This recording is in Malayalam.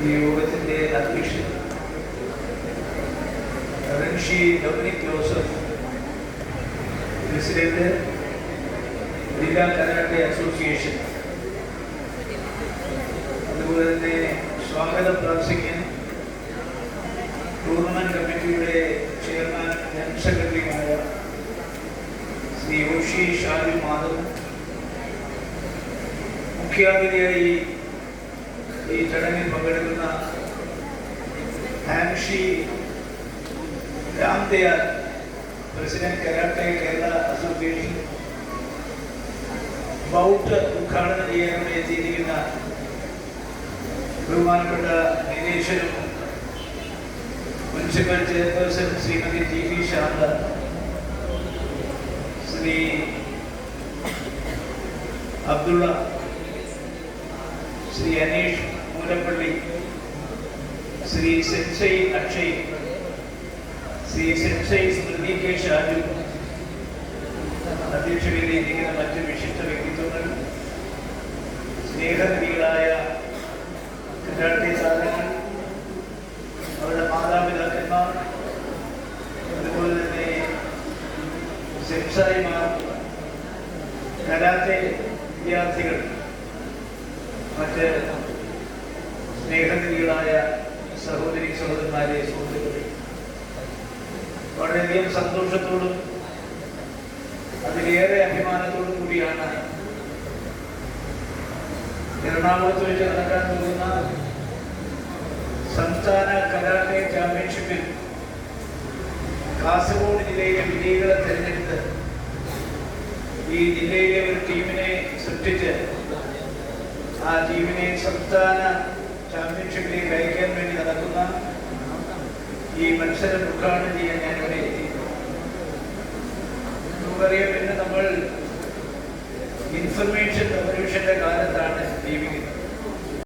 ഈ യോഗത്തിൻ്റെ അധ്യക്ഷൻ റൻഷി ഡൊമിനിക് ജോസഫ്, പ്രസിഡന്റ് ജില്ലാ കരാട്ടെ അസോസിയേഷൻ, അതുപോലെ തന്നെ സ്വാഗത പ്രാസംഗ്യൻ, ടൂർണമെന്റ് കമ്മിറ്റിയുടെ ചെയർമാൻ ജനറൽ സെക്രട്ടറിയുമായ ശ്രീ ഓഷി ഷാജു മാധവ്, മുഖ്യാതിഥിയായി ഈ ചടങ്ങിൽ പങ്കെടുക്കുന്ന hanshi Ramdayal, president karate Kerala association, bout ഉദ്ഘാടനം ചെയ്യാൻ എത്തിയിരിക്കുന്ന ബഹുമാനപ്പെട്ട നിരീക്ഷനും municipal chairperson Shrimati T P Shantha, Shri Abdullah, Shri Aneesh Moolappally, Shri sensei Akshay, Shri sensei Smriti K Shaju, അധ്യക്ഷതയിലിരിക്കുന്ന മറ്റ് വിശിഷ്ട വ്യക്തിത്വങ്ങൾ, സ്നേഹനിധികളായ കരാട്ടെ താരങ്ങൾ, അവരുടെ മാതാപിതാക്കന്മാർ, അതുപോലെ തന്നെ സെൻസായിമാർ, കരാട്ടെ വിദ്യാർത്ഥികൾ, മറ്റ് സ്നേഹനിധികളായ സഹോദരി സഹോദരന്മാരെ, സുഹൃത്തുക്കളെ, വളരെയധികം സന്തോഷത്തോടും അതിലേറെ അഭിമാനത്തോടും കൂടിയാണ് എറണാകുളത്ത് വെച്ച് നടക്കാൻ പോകുന്ന സംസ്ഥാന കരാട്ടെ ചാമ്പ്യൻഷിപ്പിൽ കാസർഗോഡ് ജില്ലയിലെ വിജയികളെ തിരഞ്ഞെടുത്ത് ഈ ജില്ലയിലെ ഒരു ടീമിനെ സൃഷ്ടിച്ച് ആ ടീമിനെ സംസ്ഥാന ചാമ്പ്യൻഷിപ്പിലേക്ക് അയക്കാൻ വേണ്ടി നടക്കുന്ന ഈ മത്സരം ഉദ്ഘാടനം ചെയ്യാൻ ഞാനിവിടെ എത്തി. നമുക്കറിയാം, പിന്നെ നമ്മൾ ഇൻഫർമേഷൻ റവല്യൂഷന്റെ കാലത്താണ് ജീവിക്കുന്നത്.